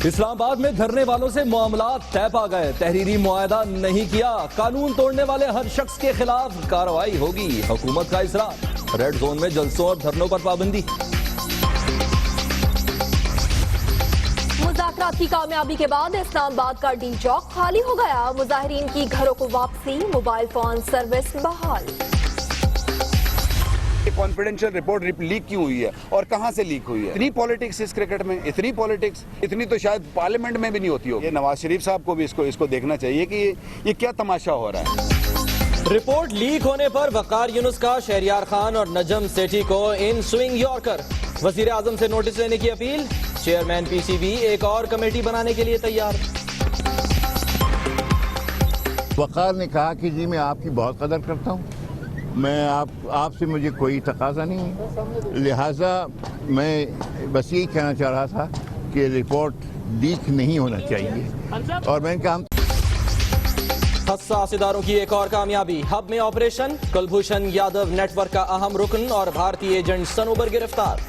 इस्लामाबाद में धरने वालों से मामलात तय पा गए। तहरीरी मुआहदा नहीं किया, कानून तोड़ने वाले हर शख्स के खिलाफ कार्रवाई होगी। हुकूमत का इसरार, रेड जोन में जलसों और धरनों पर पाबंदी। मुज़ाकरात की कामयाबी के बाद इस्लामाबाद का डी चौक खाली हो गया। मुजाहिरीन की घरों को वापसी, मोबाइल फोन सर्विस बहाल। कॉन्फिडेंशियल रिपोर्ट लीक क्यों हुई है और कहां से लीक हुई है? इतनी पॉलिटिक्स इस क्रिकेट में, इतनी पॉलिटिक्स, इतनी तो शायद पार्लियामेंट में भी नहीं होती होगी। ये नवाज शरीफ साहब को भी इसको देखना चाहिए कि ये क्या तमाशा हो रहा है। रिपोर्ट लीक होने पर वकार यूनुस का शहरियार खान और नजम सेठी को इन स्विंग यॉर्कर। वजीर आजम से नोटिस लेने की अपील। चेयरमैन पीसीबी एक और कमेटी बनाने के लिए तैयार। वकार ने कहा कि जी मैं आपकी बहुत कदर करता हूँ, मैं आपसे मुझे कोई तकाजा नहीं है, लिहाजा मैं बस यही कहना चाह रहा था कि रिपोर्ट लीक नहीं होना चाहिए। और मैंने कहा हसास इदारों की एक और कामयाबी। हब में ऑपरेशन, कुलभूषण यादव नेटवर्क का अहम रुकन और भारतीय एजेंट सनोबर गिरफ्तार।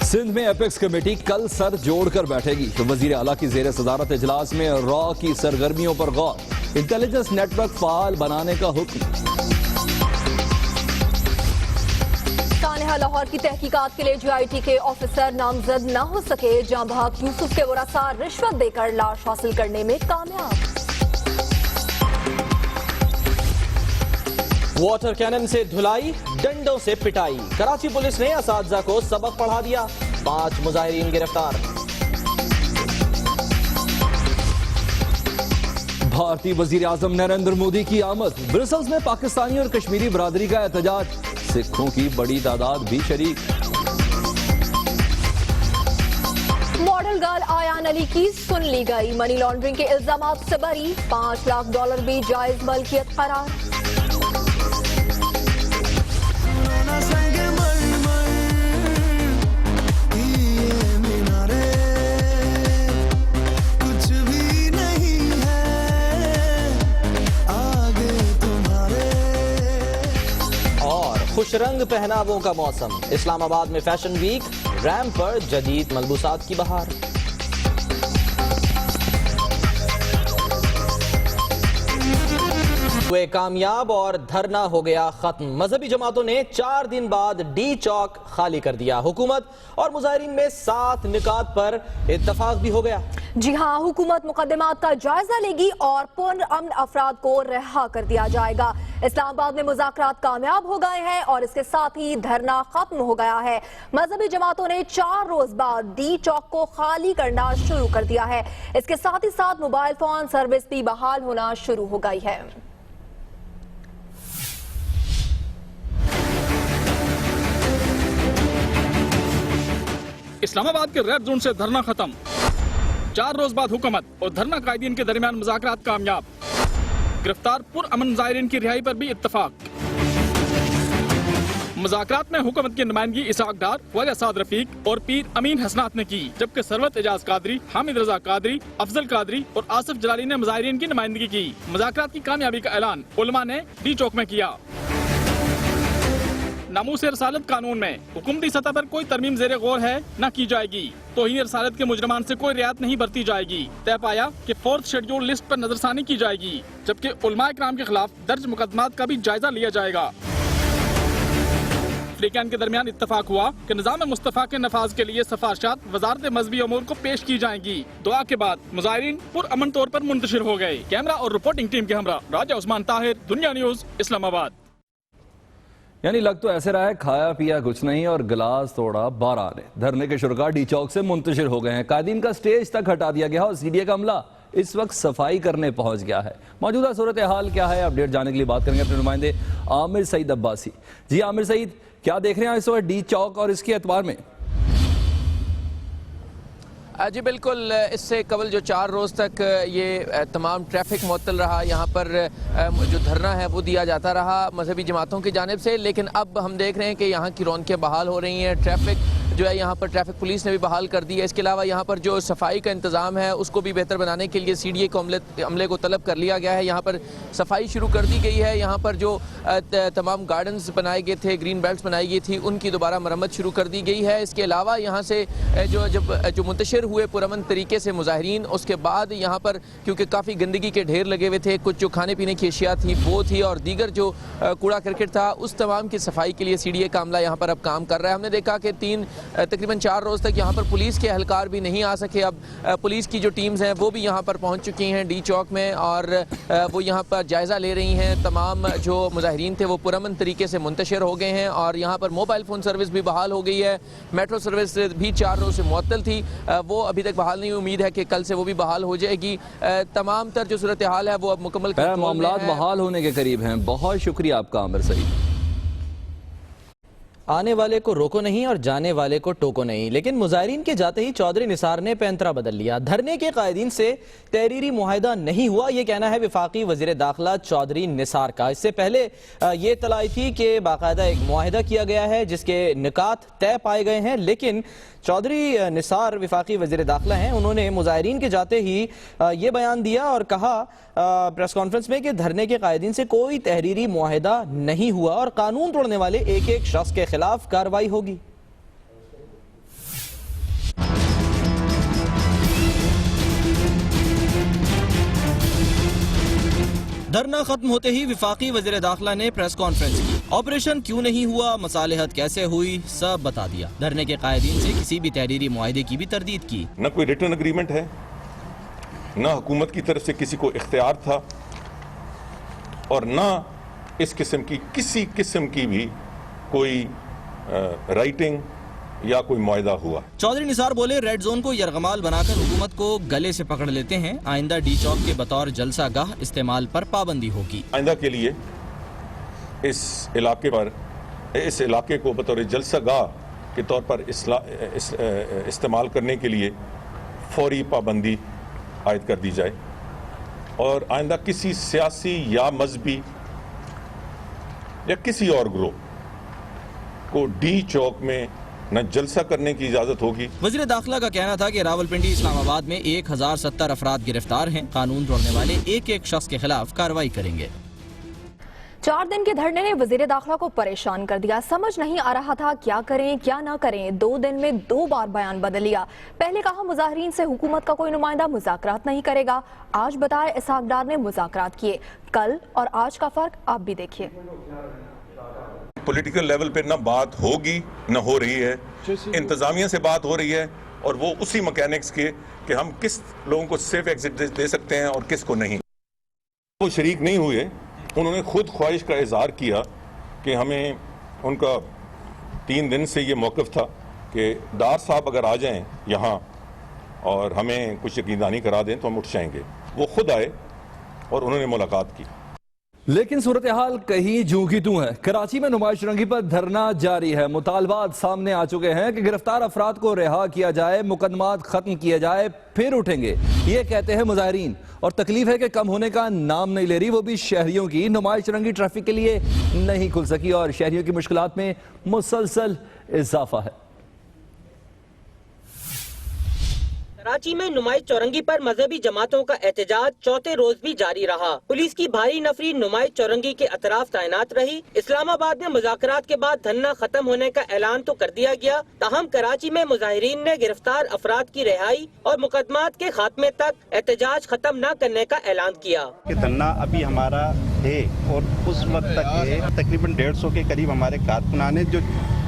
सिंध में एपेक्स कमेटी कल सर जोड़कर बैठेगी। वजीर आला की जेर सदारत इजलास में रॉ की सरगर्मियों पर गौर। इंटेलिजेंस नेटवर्क फाल बनाने का हुक्म। सानेहा लाहौर की तहकीकात के लिए GIT के ऑफिसर नामजद न हो सके। जहां भाग यूसुफ के वरासा रिश्वत देकर लाश हासिल करने में कामयाब। वाटर कैनन से धुलाई, डंडों से पिटाई। कराची पुलिस ने असातिज़ा को सबक पढ़ा दिया। 5 मुजाहिरीन गिरफ्तार। भारतीय वजीर आजम नरेंद्र मोदी की आमद। ब्रसल्स में पाकिस्तानी और कश्मीरी बरादरी का एहतजाज। सिखों की बड़ी तादाद भी शरीक। मॉडल गर्ल आयान अली की सुन ली गई। मनी लॉन्ड्रिंग के इल्जामात से बरी। $5 लाख भी जायज मलकियत करार। खुश रंग पहनावों का मौसम। इस्लामाबाद में फैशन वीक, रैंप पर जदीद मलबूसात की बहार। वे कामयाब और धरना हो गया खत्म। मजहबी जमातों ने 4 दिन बाद डी चौक खाली कर दिया। हुकूमत और मुजाहिरीन में 7 निकात पर इत्तफाक भी हो गया। जी हाँ, हुकूमत मुकदमात का जायजा लेगी और पुरअमन अफराद को रिहा कर दिया जाएगा। इस्लामाबाद में मुज़ाकरात कामयाब हो गए हैं और इसके साथ ही धरना खत्म हो गया है। मजहबी जमातों ने 4 रोज बाद डी चौक को खाली करना शुरू कर दिया है। इसके साथ ही साथ मोबाइल फोन सर्विस भी बहाल होना शुरू हो गई है। इस्लामाबाद के रेड जोन से धरना खत्म। 4 रोज बाद हुकूमत और धरना कायदीन के दरमियान मुज़ाकरात कामयाब। गिरफ्तार पुरअमन मुजाहिरीन की रिहाई पर भी इत्तफाक। मुज़ाकरात में हुकूमत की नुमाइंदगी इसहाक डार, ख्वाजा साद रफीक और पीर अमीन हसनात ने की, जबकि सरवत एजाज कादरी, हामिद रजा कादरी, अफजल कादरी और आसिफ जलाली ने मुजाहिरीन की नुमाइंदगी की। मुज़ाकरात की कामयाबी का ऐलान उलमा ने डी चौक में किया। नामूस रसालत कानून में हुकूमती सतह पर कोई तरमीम ज़ेरे गौर है न की जाएगी। तौहीन रसालत के मुजरमान से कोई रियायत नहीं बरती जाएगी। तय पाया कि 4th शेड्यूल लिस्ट पर नजरसानी की जाएगी, जबकि उलमा इकराम के खिलाफ दर्ज मुकदमात का भी जायजा लिया जाएगा। फ्रीकैन के दरमियान इत्तफाक हुआ कि निज़ाम मुस्तफ़ा के नफाज के लिए सिफारिशात वजारत मजहबी अमूर को पेश की जाएंगी। दुआ के बाद मुजाहिरीन पुरअमन तौर पर मुंतशिर हो गए। कैमरा और रिपोर्टिंग टीम के हमरा राजा उस्मान ताहिर, दुनिया न्यूज, इस्लामाबाद। यानी लग तो ऐसे रहा है खाया पिया कुछ नहीं और गिलास तोड़ा 12 ने। धरने के शुरका डी चौक से मुंतशिर हो गए हैं। कायदीन का स्टेज तक हटा दिया गया और CDA का अमला इस वक्त सफाई करने पहुंच गया है। मौजूदा सूरत हाल क्या है, अपडेट जानने के लिए बात करेंगे अपने नुमाइंदे आमिर सईद अब्बासी। जी आमिर सईद, क्या देख रहे हैं इस वक्त डी चौक और इसके एतबार में? जी बिल्कुल, इससे कबल जो 4 रोज़ तक ये तमाम ट्रैफिक मुअत्तल रहा। यहाँ पर जो धरना है वो दिया जाता रहा मजहबी जमातों की जानिब से, लेकिन अब हम देख रहे हैं कि यहाँ की रौनकें बहाल हो रही हैं। ट्रैफिक जो है यहाँ पर ट्रैफिक पुलिस ने भी बहाल कर दी है। इसके अलावा यहाँ पर जो सफाई का इंतज़ाम है उसको भी बेहतर बनाने के लिए CDA को अमले को तलब कर लिया गया है। यहाँ पर सफाई शुरू कर दी गई है। यहाँ पर जो तमाम गार्डन्स बनाए गए थे, ग्रीन बेल्ट्स बनाई गई थी, उनकी दोबारा मरम्मत शुरू कर दी गई है। इसके अलावा यहाँ से जो मुंतशिर हुए पुरअमन तरीके से मुजाहिरीन, उसके बाद यहाँ पर क्योंकि काफ़ी गंदगी के ढेर लगे हुए थे, कुछ जो खाने पीने की अशिया थी वो थी और दीगर जो कूड़ा करकट था, उस तमाम की सफाई के लिए CDA का अमला यहाँ पर अब काम कर रहा है। हमने देखा कि तकरीबन 4 रोज़ तक यहाँ पर पुलिस के एहलकार भी नहीं आ सके। अब पुलिस की जो टीम्स हैं वो भी यहाँ पर पहुँच चुकी हैं D चौक में और वो यहाँ पर जायज़ा ले रही हैं। तमाम जो मुजाहिरीन थे वो पुरअमन तरीके से मुंतशिर हो गए हैं और यहाँ पर मोबाइल फ़ोन सर्विस भी बहाल हो गई है। मेट्रो सर्विस भी 4 रोज़ से मुअत्तल थी, वो अभी तक बहाल नहीं। उम्मीद है कि कल से वो भी बहाल हो जाएगी। तमाम तर जो सूरत हाल है वो अब मुकम्मल मामलात बहाल होने के करीब हैं। बहुत शुक्रिया आपका आमिर सईद। आने वाले को रोको नहीं और जाने वाले को टोको नहीं, लेकिन मुजाहिरीन के जाते ही चौधरी निसार ने पैंतरा बदल लिया। धरने के कायदीन से तहरीरी मुआहिदा नहीं हुआ, यह कहना है वफाकी वजीर दाखिला चौधरी निसार का। इससे पहले ये इत्तला आई थी कि बाकायदा एक मुआहिदा किया गया है जिसके निकात तय पाए गए हैं, लेकिन चौधरी निसार वफाकी वजीर दाखिला हैं, उन्होंने मुजाहिरीन के जाते ही ये बयान दिया और कहा प्रेस कॉन्फ्रेंस में कि धरने के कायदीन से कोई तहरीरी मुआहिदा नहीं हुआ और कानून तोड़ने वाले एक एक शख्स के खिलाफ कार्रवाई होगी। धरना खत्म होते ही वफाकी वज़ीर दाखिला ने प्रेस कॉन्फ्रेंस की। ऑपरेशन क्यों नहीं हुआ, मसालेहत कैसे हुई, सब बता दिया। धरने के कायदीन से किसी भी तहरीरी मुआहिदे की भी तरदीद की। न कोई रिटर्न एग्रीमेंट है, न हुकूमत की तरफ से किसी को इख्तियार था और न इस किस्म की किसी किस्म की भी कोई राइटिंग या कोई मुआहिदा हुआ। चौधरी निसार बोले, रेड जोन को यरगमाल बनाकर हुकूमत को गले से पकड़ लेते हैं। आइंदा D चौक के बतौर जलसा गाह इस्तेमाल पर पाबंदी होगी। आइंदा के लिए इस इलाके को बतौर जलसा गाह के तौर पर इस्तेमाल करने के लिए फौरी पाबंदी आयद कर दी जाए और आइंदा किसी सियासी या मजहबी या किसी और ग्रोह को D चौक में न जलसा करने की इजाजत होगी। वज़ीर दाखिला का कहना था कि रावलपिंडी इस्लामाबाद में 1070 अफराद गिरफ्तार हैं। कानून तोड़ने वाले एक एक शख्स के खिलाफ कार्रवाई करेंगे। 4 दिन के धरने ने वजीर दाखिला को परेशान कर दिया। समझ नहीं आ रहा था क्या करें क्या ना करें। 2 दिन में 2 बार बयान बदल लिया। पहले कहा मुजाहिरीन से हुकूमत का कोई नुमाइंदा मुज़ाकरात नहीं करेगा। आज बताया इसहाक डार ने मुज़ाकरात किए। कल और आज का फर्क आप भी देखिए। पॉलिटिकल लेवल पे ना बात होगी न हो रही है, इंतजामिया से बात हो रही है और वो उसी मैकेनिक्स के कि हम किस लोगों को सेफ एग्जिट दे सकते हैं और किस को नहीं। वो शरीक नहीं हुए, उन्होंने खुद ख्वाहिश का इजहार किया कि हमें उनका 3 दिन से ये मौक़िफ़ था कि डार साहब अगर आ जाएं यहाँ और हमें कुछ यकीनदानी करा दें तो हम उठ जाएंगे। वो खुद आए और उन्होंने मुलाकात की। लेकिन सूरत हाल कहीं जूं की तूं है। कराची में नुमाइश रंगी पर धरना जारी है। मुतालबात सामने आ चुके हैं कि गिरफ्तार अफराद को रिहा किया जाए, मुकदमात खत्म किया जाए, फिर उठेंगे, ये कहते हैं मुजाहिरीन। और तकलीफ है कि कम होने का नाम नहीं ले रही, वो भी शहरियों की। नुमाइश रंगी ट्रैफिक के लिए नहीं खुल सकी और शहरियों की मुश्किलात में मुसलसल इजाफा है। कराची में नुमाइश चौरंगी पर मजहबी जमातों का एहतजाज चौथे रोज भी जारी रहा। पुलिस की भारी नफरी नुमाइश चौरंगी के अतराफ तैनात रही। इस्लामाबाद में मुज़ाकरात के बाद धरना खत्म होने का ऐलान तो कर दिया गया, ताहम कराची में मुजाहिरीन ने गिरफ्तार अफराद की रिहाई और मुकदमात के खात्मे तक एहतजाज खत्म न करने का ऐलान किया। धरना अभी हमारा है और उस वक्त तक है। तकरीबन 150 के करीब हमारे कारकुनान है, जो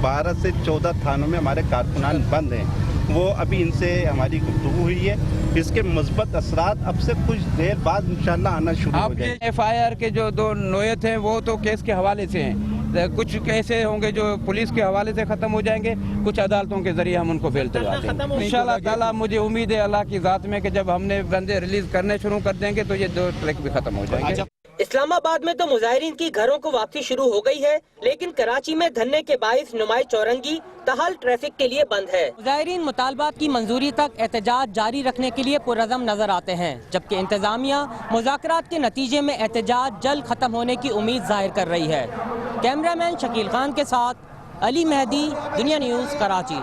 12 से 14 थानों में हमारे कारकुनान बंद हैं। वो अभी इनसे हमारी गुफ्तगू हुई है। इसके मुस्बत असरात अब से कुछ देर बाद इंशाल्लाह आना शुरू हो जाएंगे। FIR के जो 2 नोयत हैं वो तो केस के हवाले से हैं। कुछ कैसे होंगे जो पुलिस के हवाले से खत्म हो जाएंगे, कुछ अदालतों के जरिए हम उनको बेल दिलवा देंगे इंशाल्लाह ताला। मुझे उम्मीद है अल्लाह की ज़ात में कि जब हमने बंदे रिलीज करने शुरू कर देंगे तो ये 2 ट्रैक भी खत्म हो जाएंगे। इस्लामाबाद में तो मुजाहिरीन की घरों को वापसी शुरू हो गई है, लेकिन कराची में धरने के बाइस नुमाइश चौरंगी तहाल ट्रैफिक के लिए बंद है। मुजाहिरीन मुतालबात की मंजूरी तक एहतजाज जारी रखने के लिए पुरअज़म नजर आते हैं, जबकि इंतजामिया मुज़ाकरात के नतीजे में एहतजाज जल्द खत्म होने की उम्मीद जाहिर कर रही है। कैमरामैन शकील खान के साथ अली मेहदी, दुनिया न्यूज़, कराची।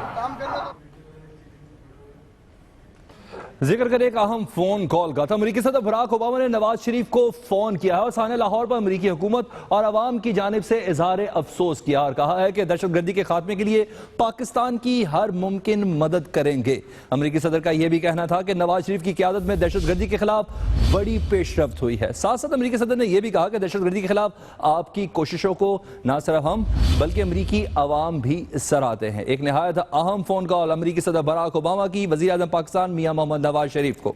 जिक्र करें एक अहम फोन कॉल का। अमरीकी सदर बराक ओबामा ने नवाज शरीफ को फोन किया है और साने लाहौर पर अमरीकी हुकूमत और अवाम की जानिब से इजहार अफसोस किया और कहा है कि दहशतगर्दी के खात्मे के लिए पाकिस्तान की हर मुमकिन मदद करेंगे। अमरीकी सदर का यह भी कहना था कि नवाज शरीफ की क़यादत में दहशतगर्दी के खिलाफ बड़ी पेशरफ्त हुई है। साथ साथ अमरीकी सदर ने यह भी कहा कि दहशतगर्दी के खिलाफ आपकी कोशिशों को न सिर्फ हम बल्कि अमरीकी अवाम भी सराहते हैं। एक नहायत अहम फोन कॉल अमरीकी सदर बराक ओबामा की वज़ीर आज़म पाकिस्तान मियां मोहम्मद नवाज शरीफ को।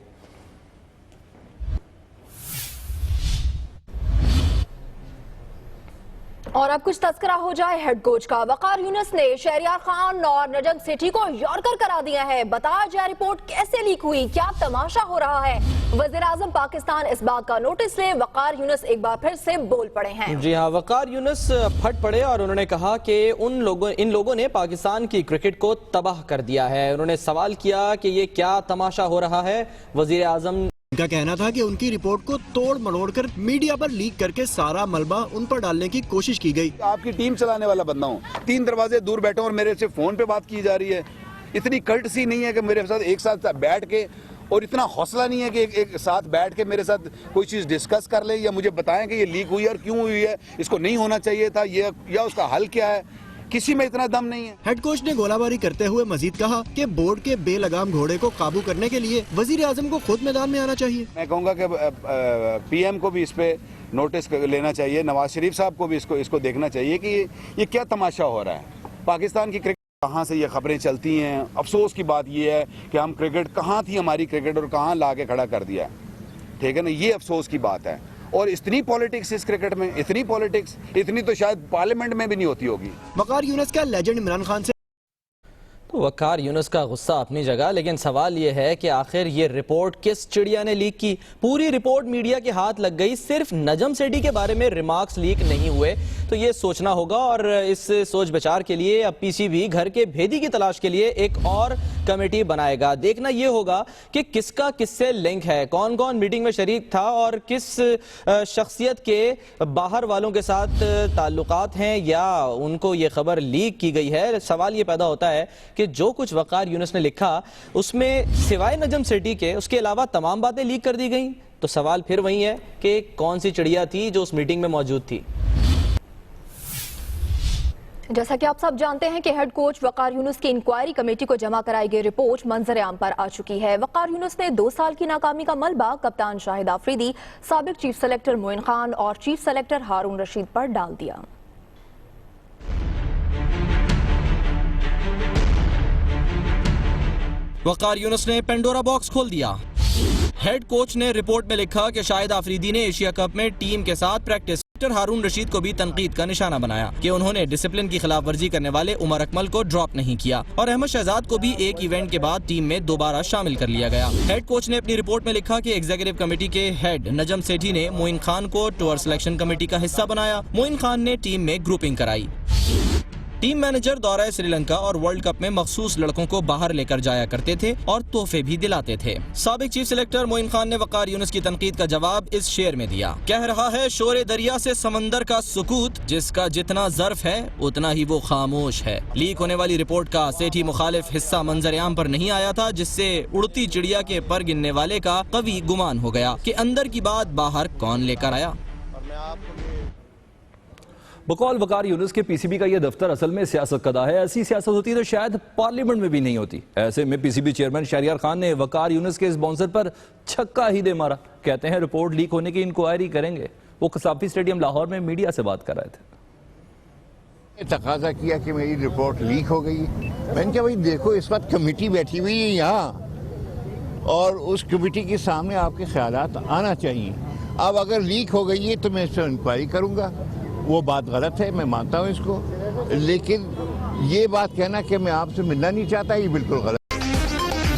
और अब कुछ तस्करा हो जाए हेड कोच का। वकार यूनुस ने शहरियार खान और नजम सेठी को यॉर्कर करा दिया है। बताया जाए रिपोर्ट कैसे लीक हुई, क्या तमाशा हो रहा है। वज़ीर आज़म पाकिस्तान इस बात का नोटिस ले, वकार यूनुस एक बार फिर से बोल पड़े हैं। जी हाँ, वकार यूनुस फट पड़े और उन्होंने कहा कि इन लोगों ने पाकिस्तान की क्रिकेट को तबाह कर दिया है। उन्होंने सवाल किया कि ये क्या तमाशा हो रहा है। वज़ीर आज़म उनका कहना था कि उनकी रिपोर्ट को तोड़ मरोड़ कर मीडिया पर लीक करके सारा मलबा उन पर डालने की कोशिश की गई। आपकी टीम चलाने वाला बंदा हूँ, 3 दरवाजे दूर बैठा हूँ और मेरे से फोन पे बात की जा रही है। इतनी कर्टसी नहीं है कि मेरे साथ एक साथ बैठ के, और इतना हौसला नहीं है कि एक साथ बैठ के मेरे साथ कोई चीज डिस्कस कर ले या मुझे बताएं कि ये लीक हुई है और क्यों हुई है, इसको नहीं होना चाहिए था, ये या उसका हल क्या है। किसी में इतना दम नहीं है। हेड कोच ने गोलाबारी करते हुए मजीद कहा कि बोर्ड के बेलगाम घोड़े को काबू करने के लिए वजीर आजम को खुद मैदान में आना चाहिए। मैं कहूँगा कि पीएम को भी इस पे नोटिस लेना चाहिए, नवाज शरीफ साहब को भी इसको देखना चाहिए कि ये क्या तमाशा हो रहा है। पाकिस्तान की क्रिकेट कहाँ से ये खबरें चलती हैं। अफसोस की बात ये है कि हम क्रिकेट कहाँ थी हमारी क्रिकेट और कहाँ ला के खड़ा कर दिया, ठीक है ना। ये अफसोस की बात है। और इतनी पॉलिटिक्स इस क्रिकेट में, इतनी पॉलिटिक्स, इतनी तो शायद पार्लियामेंट में भी नहीं होती होगी। वकार यूनुस का लेजेंड इमरान खान से तो वकार यूनुस का गुस्सा अपनी जगह, लेकिन सवाल यह है कि आखिर ये रिपोर्ट किस चिड़िया ने लीक की। पूरी रिपोर्ट मीडिया के हाथ लग गई, सिर्फ नजम सेठी के बारे में रिमार्क्स लीक नहीं हुए। तो ये सोचना होगा और इस सोच विचार के लिए अब पीसीबी घर के भेदी की तलाश के लिए एक और कमेटी बनाएगा। देखना यह होगा कि किसका किससे लिंक है, कौन कौन मीटिंग में शरीक था और किस शख्सियत के बाहर वालों के साथ ताल्लुकात हैं या उनको ये खबर लीक की गई है। सवाल ये पैदा होता है कि जो कुछ वकार यूनुस ने लिखा उसमें सिवाय नजम सेठी के उसके अलावा तमाम बातें लीक कर दी गई। तो सवाल फिर वही है कि कौन सी चिड़िया थी जो उस मीटिंग में मौजूद थी। जैसा कि आप सब जानते हैं कि हेड कोच वकार यूनुस की इंक्वायरी कमेटी को जमा कराई गई रिपोर्ट मंजर आम पर आ चुकी है। वकार यूनुस ने 2 साल की नाकामी का मलबा कप्तान शाहिद आफरीदी, साबिक चीफ सेलेक्टर मोइन खान और चीफ सेलेक्टर हारून रशीद पर डाल दिया। वकार यूनुस ने पेंडोरा बॉक्स खोल दिया। हेड कोच ने रिपोर्ट में लिखा कि शाहिद आफरीदी ने एशिया कप में टीम के साथ प्रैक्टिस। हारून रशीद को भी तनकीद का निशाना बनाया कि उन्होंने डिसिप्लिन की खिलाफ वर्जी करने वाले उमर अकमल को ड्रॉप नहीं किया और अहमद शहजाद को भी एक इवेंट के बाद टीम में दोबारा शामिल कर लिया गया। हेड कोच ने अपनी रिपोर्ट में लिखा कि एग्जीक्यूटिव कमेटी के हेड नजम सेठी ने मोइन खान को टूर सिलेक्शन कमेटी का हिस्सा बनाया। मोइन खान ने टीम में ग्रुपिंग कराई। टीम मैनेजर दौरा श्रीलंका और वर्ल्ड कप में मखसूस लड़कों को बाहर लेकर जाया करते थे और तोहफे भी दिलाते थे। साबिक चीफ सेलेक्टर मोइन खान ने वकार यूनुस की तनकीद का जवाब इस शेर में दिया। कह रहा है शोरे दरिया से समंदर का सुकूत, जिसका जितना ज़र्फ है उतना ही वो खामोश है। लीक होने वाली रिपोर्ट का सेठी मुखालिफ हिस्सा मंजर-ए-आम पर नहीं आया था, जिससे उड़ती चिड़िया के पर गिनने वाले का कभी गुमान हो गया कि अंदर की बात बाहर कौन लेकर आया। बकौल वकार यूनुस के पीसीबी का यह दफ्तर असल में सियासत कदा है। ऐसी सियासत होती तो शायद पार्लियामेंट में भी नहीं होती। ऐसे में पीसीबी चेयरमैन शहरियार खान ने वकार यूनुस के इस बाउंसर पर छक्का ही दे मारा। कहते हैं रिपोर्ट लीक होने की इंक्वायरी करेंगे। वो कसाफी स्टेडियम लाहौर में मीडिया से बात कर रहे थे। तकाजा किया कि मेरी रिपोर्ट लीक हो गई। मैंने कहा भाई देखो इस वक्त कमेटी बैठी हुई है यहाँ और उस कमेटी के सामने आपके ख्यालात आना चाहिए। अब अगर लीक हो गई है तो मैं इस पर इंक्वायरी करूँगा। वो बात गलत है, मैं मानता हूँ इसको, लेकिन ये बात कहना कि मैं आपसे मिलना नहीं चाहता ये बिल्कुल गलत।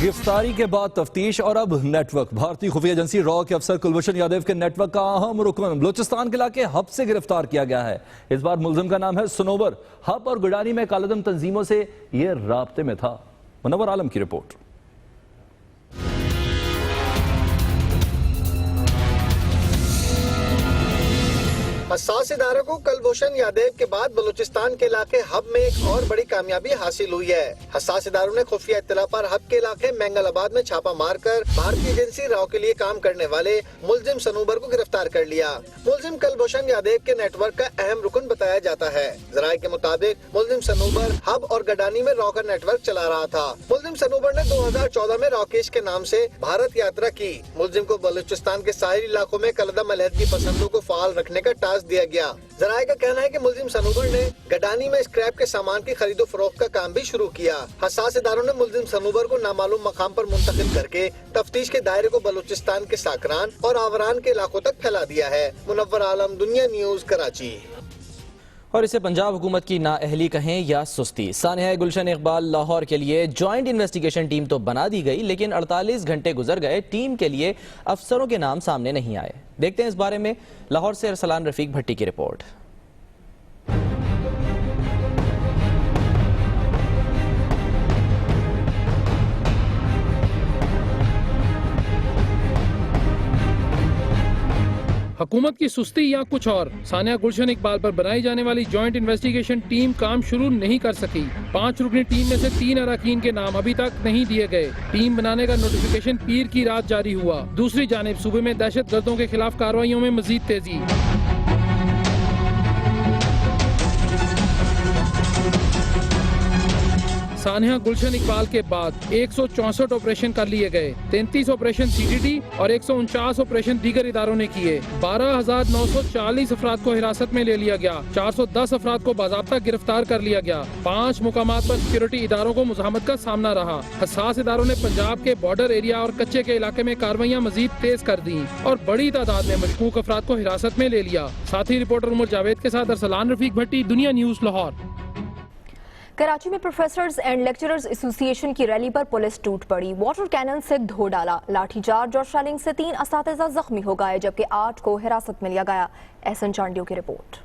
गिरफ्तारी के बाद तफ्तीश और अब नेटवर्क। भारतीय खुफिया एजेंसी रॉ के अफसर कुलभूषण यादव के नेटवर्क का अहम रुकन बलूचिस्तान के इलाके हब से गिरफ्तार किया गया है। इस बार मुलजिम का नाम है सनोबर। हब और गुडानी में कालादम तंजीमों से यह राब्ते में था। मुनव्वर आलम की रिपोर्ट। हसास इदारे को कुलभूषण यादव के बाद बलूचिस्तान के इलाके हब में एक और बड़ी कामयाबी हासिल हुई है। हसास इदारों ने खुफिया इत्तला पर हब के इलाके मैंगलाबाद में छापा मारकर भारतीय एजेंसी राव के लिए काम करने वाले मुलजिम सनूबर को गिरफ्तार कर लिया। मुलजिम कुलभूषण यादव के नेटवर्क का अहम रुकन बताया जाता है। जराये के मुताबिक मुलजिम सनूबर हब और गडानी में रॉ का नेटवर्क चला रहा था। मुलजिम सनूबर ने 2014 में रॉकेश के नाम से भारत यात्रा की। मुलजिम को बलूचिस्तान के साहिली इलाकों में कलदम अलहदगी पसंदों को फाल रखने का टास्क दिया गया। जराये का कहना है कि मुलजिम सनूबर ने गडानी में स्क्रैप के सामान की खरीदो फरोख्त का काम भी शुरू किया। हसास इदारों ने मुलजिम सनूबर को नामालूम मकाम पर मुंतकिल करके तफ्तीश के दायरे को बलूचिस्तान के साकरान और आवरान के इलाकों तक फैला दिया है। मुनव्वर आलम, दुनिया न्यूज, कराची। और इसे पंजाब हुकूमत की नाअहली कहें या सुस्ती। सानिया गुलशन इकबाल लाहौर के लिए जॉइंट इन्वेस्टिगेशन टीम तो बना दी गई, लेकिन 48 घंटे गुजर गए, टीम के लिए अफसरों के नाम सामने नहीं आए। देखते हैं इस बारे में लाहौर से अरसलान रफीक भट्टी की रिपोर्ट। हुकूमत की सुस्ती या कुछ और, सानिया गुलशन इकबाल पर बनाई जाने वाली जॉइंट इन्वेस्टिगेशन टीम काम शुरू नहीं कर सकी। 5 रुकनी टीम में से 3 अरकान के नाम अभी तक नहीं दिए गए। टीम बनाने का नोटिफिकेशन पीर की रात जारी हुआ। दूसरी जानिब सूबे में दहशत गर्दों के खिलाफ कार्रवाइयों में मजीद तेजी। सानिया गुलशन इकबाल के बाद 164 ऑपरेशन कर लिए गए। 33 ऑपरेशन सीडीडी और 149 ऑपरेशन दीगर इदारों ने किए। 12,940 अफराद को हिरासत में ले लिया गया। 410 अफराद को बाज़ाब्ता गिरफ्तार कर लिया गया। 5 मुकामात पर सिक्योरिटी इदारों को मुज़ाहमत का सामना रहा। हसास इदारों ने पंजाब के बॉर्डर एरिया और कच्चे के इलाके में कार्रवाइयाँ मजीद तेज कर दी और बड़ी तादाद में मशकूक अफराद को हिरासत में ले लिया। साथी रिपोर्टर उमर जावेद के साथ अरसलान रफीक भट्टी, दुनिया न्यूज, लाहौर। कराची में प्रोफेसर्स एंड लेक्चरर्स एसोसिएशन की रैली पर पुलिस टूट पड़ी। वाटर कैनन से धो डाला। लाठीचार्ज और शेलिंग से 3 असातिज़ा जख्मी हो गए, जबकि 8 को हिरासत में लिया गया। एहसन चांडियों की रिपोर्ट।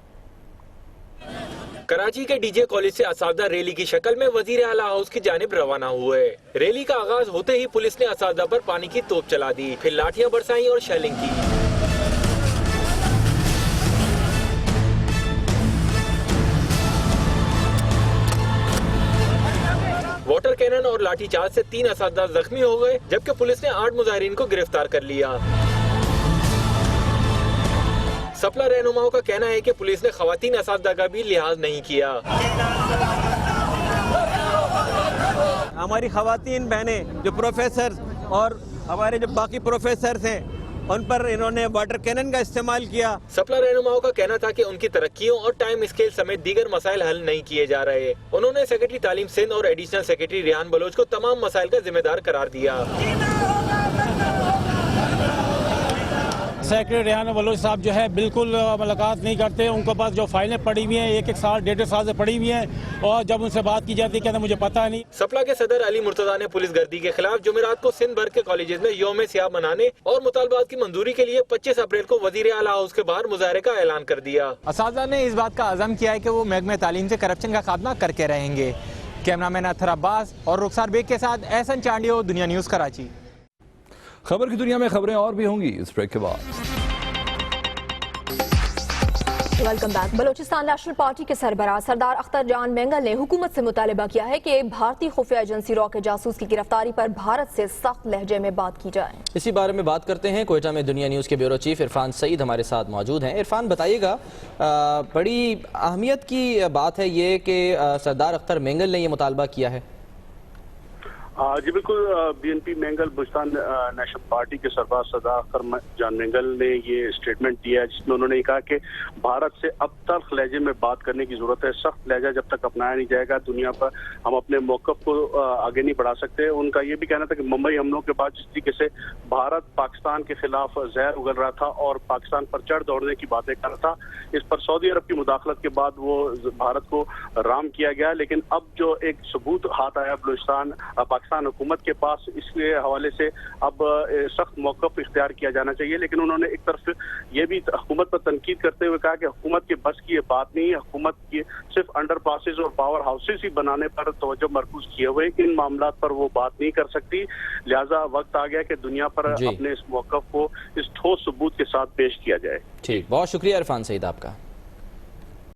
कराची के डीजे कॉलेज से असातिज़ा रैली की शक्ल में वजीर आला हाउस की जानिब रवाना हुए। रैली का आगाज होते ही पुलिस ने असातिज़ा पर पानी की तोप चला दी, फिर लाठियां बरसाई और शेलिंग की। वाटर कैनन और लाठीचार्ज से 3 असातिज़ा जख्मी हो गए, जबकि पुलिस ने 8 मुजाहिरीन को गिरफ्तार कर लिया। सपला रहनुमाओं का कहना है कि पुलिस ने खवातीन असातिज़ा का भी लिहाज नहीं किया। हमारी खवातीन बहनें जो प्रोफेसर और हमारे जो बाकी प्रोफेसर हैं, उन पर इन्होंने वाटर कैनन का इस्तेमाल किया। सपला रहनुमाओं का कहना था कि उनकी तरक्कियों और टाइम स्केल समेत दीगर मसाइल हल नहीं किए जा रहे। उन्होंने सेक्रेटरी तालीम सिंध और एडिशनल सेक्रेटरी रिहान बलोच को तमाम मसाइल का जिम्मेदार करार दिया। सेक्रेटरी रिहान बलोच साहब जो है बिल्कुल मुलाकात नहीं करते। उनके पास जो फाइलें पड़ी हुई हैं 1-1 साल 1.5 साल से पड़ी हुई हैं, और जब उनसे बात की जाती है कहते मुझे पता नहीं। सपला के सदर अली मुर्तजा ने पुलिस गर्दी के खिलाफ जुमेरात को सिंध भर के कॉलेजेस में यौम सियाह मनाने और मुतालबात की मंजूरी के लिए 25 अप्रैल को वजीर आला हाउस के बाहर मुजाहरे का ऐलान कर दिया। असातिज़ा ने इस बात का अज़म किया है कि वो महकमे तालीम से करप्शन का खात्मा करके रहेंगे। कैमरामैन अथर अब्बास और रुखसार बेग के साथ एहसन चांडियो, दुनिया न्यूज़, कराची। खबर की दुनिया में खबरें और भी होंगी इस ब्रेक के बाद। Welcome back. Balochistan national party के सरबराह सरदार अख्तर जान मेंगल ने हुकूमत से मुतालबा किया है कि भारतीय खुफिया एजेंसी रॉ के जासूस की गिरफ्तारी पर भारत से सख्त लहजे में बात की जाए। इसी बारे में बात करते हैं। कोयटा में दुनिया न्यूज़ के ब्यूरो चीफ इरफान सईद हमारे साथ मौजूद हैं। इरफान, बताइएगा, बड़ी अहमियत की बात है ये कि सरदार अख्तर मेंगल ने ये मुतालबा किया है। जी बिल्कुल, BNP Mengal Balochistan national party के सरबराह सरदार अख्तर जान मेंगल ने ये स्टेटमेंट दिया है, जिसमें उन्होंने कहा कि भारत से अब तल्ख लहजे में बात करने की जरूरत है। सख्त लहजा जब तक अपनाया नहीं जाएगा दुनिया पर हम अपने मौक़िफ़ को आगे नहीं बढ़ा सकते। उनका ये भी कहना था कि मुंबई हमलों के बाद जिस तरीके से भारत पाकिस्तान के खिलाफ जहर उगल रहा था और पाकिस्तान पर चढ़ दौड़ने की बातें कर रहा था, इस पर सऊदी अरब की मुदाखलत के बाद वो भारत को राम किया गया। लेकिन अब जो एक सबूत हाथ आया बलूचिस्तान पाकिस्तान हुकूमत के पास इसके हवाले से अब सख्त मौक़िफ़ इख्तियार किया जाना चाहिए। लेकिन उन्होंने एक तरफ ये भी हुकूमत पर तनकीद करते हुए कहा कि हुकूमत के बस की ये बात नहीं है, हुकूमत की सिर्फ अंडर पासेज और पावर हाउसेस ही बनाने पर तवज्जो मरकूज किए हुए इन मामला पर वो बात नहीं कर सकती। लिहाजा वक्त आ गया कि दुनिया पर अपने इस मौक़िफ़ को इस ठोस सबूत के साथ पेश किया जाए। ठीक, बहुत शुक्रिया इरफान सईद आपका।